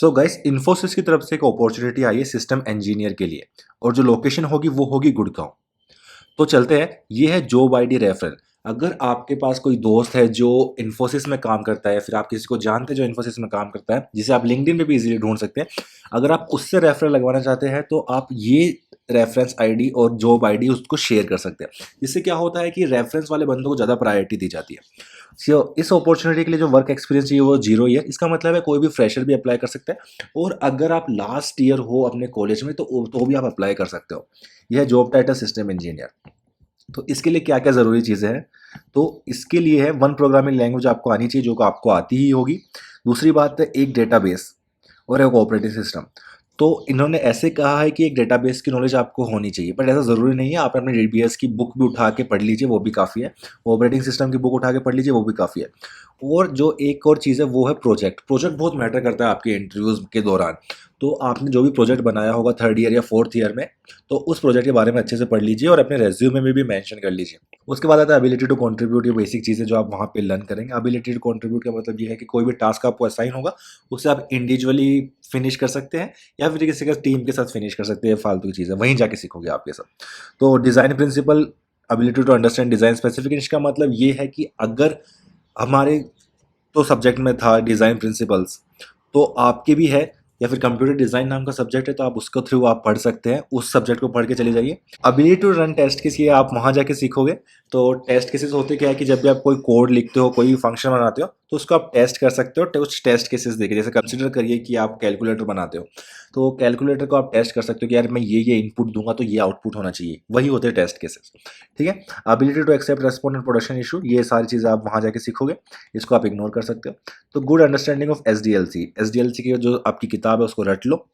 So guys, Infosys की तरफ से एक अपॉर्चुनिटी आई है सिस्टम इंजीनियर के लिए, और जो लोकेशन होगी वो होगी गुड़गांव। तो चलते हैं, ये है जॉब आईडी रेफरल। अगर आपके पास कोई दोस्त है जो इन्फोसिस में काम करता है, फिर आप किसी को जानते हैं जो इन्फोसिस में काम करता है, जिसे आप लिंक्डइन पे भी इजीली ढूंढ सकते हैं, अगर आप उससे रेफरल लगवाना चाहते हैं तो आप ये रेफरेंस आईडी और जॉब आईडी उसको शेयर कर सकते हैं। जिससे क्या होता है कि रेफरेंस वाले बंदों को ज़्यादा प्रायोरिटी दी जाती है। सो इस अपॉर्चुनिटी के लिए जो वर्क एक्सपीरियंस चाहिए वो जीरो ही है। इसका मतलब है कोई भी फ्रेशर भी अप्लाई कर सकता है, और अगर आप लास्ट ईयर हो अपने कॉलेज में तो भी आप अप्लाई कर सकते हो। यह है जॉब टाइटल सिस्टम इंजीनियर। तो इसके लिए क्या क्या ज़रूरी चीज़ें हैं, तो इसके लिए है वन प्रोग्रामिंग लैंग्वेज आपको आनी चाहिए, जो कि आपको आती ही होगी। दूसरी बात है एक डेटाबेस और एक ऑपरेटिंग सिस्टम। तो इन्होंने ऐसे कहा है कि एक डेटाबेस की नॉलेज आपको होनी चाहिए, बट ऐसा ज़रूरी नहीं है। आप अपने डीबीएस की बुक भी उठा के पढ़ लीजिए, वो भी काफ़ी है। ऑपरेटिंग सिस्टम की बुक उठा के पढ़ लीजिए, वो भी काफ़ी है। और जो एक और चीज़ है वो है प्रोजेक्ट। प्रोजेक्ट बहुत मैटर करता है आपके इंटरव्यूज़ के दौरान। तो आपने जो भी प्रोजेक्ट बनाया होगा थर्ड ईयर या फोर्थ ईयर में, तो उस प्रोजेक्ट के बारे में अच्छे से पढ़ लीजिए और अपने रेज्यूमे में भी मेंशन कर लीजिए। उसके बाद आता है एबिलिटी टू कंट्रीब्यूट। ये बेसिक चीज़ें जो आप वहाँ पे लर्न करेंगे। एबिलिटी टू कंट्रीब्यूट का मतलब ये है कि कोई भी टास्क आपको असाइन होगा, उसे आप इंडिविजुअली फिनिश कर सकते हैं, या फिर किसी का टीम के साथ फिनिश कर सकते हैं। फालतू की चीज़ें वहीं जाके सीखोगे आप ये सब। तो design principle, ability to understand design specification का मतलब ये है कि अगर हमारे तो सब्जेक्ट में था डिज़ाइन प्रिंसिपल्स, तो आपके भी है, या फिर कंप्यूटर डिज़ाइन नाम का सब्जेक्ट है, तो आप उसके थ्रू आप पढ़ सकते हैं। उस सब्जेक्ट को पढ़ के चले जाइए। Ability to run test case, ये आप वहाँ जाके सीखोगे। तो टेस्ट केसेस होते क्या है कि जब भी आप कोई कोड लिखते हो, कोई फंक्शन बनाते हो, तो उसको आप टेस्ट कर सकते हो। कुछ टेस्ट केसेस देखिए, जैसे कंसिडर करिए कि आप कैलकुलेटर बनाते हो, तो कैलकुलेटर को आप टेस्ट कर सकते हो कि यार मैं ये इनपुट दूंगा तो ये आउटपुट होना चाहिए। वही होते हैं टेस्ट केसेस। ठीक है। Ability to accept respond and production issue, ये सारी चीज़ें आप वहाँ जाके सीखोगे। इसको आप इग्नोर कर सकते हो। तो गुड अंडरस्टैंडिंग ऑफ एसडीएलसी की जो आपकी किताब है उसको रट लो।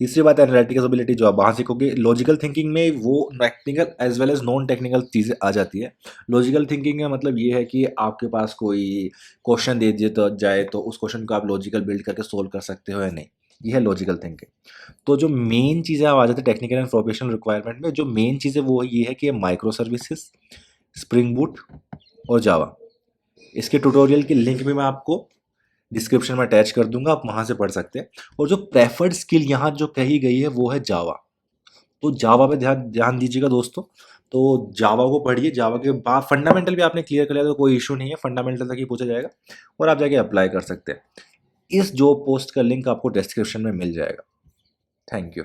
तीसरी बात है एनालिटिकल एबिलिटी, जो आप वहाँ सीखोगे। लॉजिकल थिंकिंग में वो technical as well as non technical चीज़ें आ जाती है। लॉजिकल थिंकिंग का मतलब ये है कि आपके पास कोई क्वेश्चन दे दिए तो जाए, तो उस क्वेश्चन को आप लॉजिकल बिल्ड करके सोल्व कर सकते हो या नहीं। ये है लॉजिकल थिंकिंग। तो जो मेन चीज़ें आ जाती है टेक्निकल एंड प्रोफेशनल रिक्वायरमेंट में, जो मेन चीज़ें वो ये है कि माइक्रो सर्विसेज, स्प्रिंग बूट और जावा। इसके ट्यूटोरियल की लिंक भी मैं आपको डिस्क्रिप्शन में अटैच कर दूंगा, आप वहां से पढ़ सकते हैं। और जो प्रेफर्ड स्किल यहाँ जो कही गई है वो है जावा। तो जावा पे ध्यान ध्यान दीजिएगा दोस्तों। तो जावा को पढ़िए। जावा के बाद फंडामेंटल भी आपने क्लियर कर लिया तो कोई इशू नहीं है, फंडामेंटल तक ही पूछा जाएगा और आप जाके अप्लाई कर सकते हैं। इस जॉब पोस्ट का लिंक आपको डिस्क्रिप्शन में मिल जाएगा। Thank you.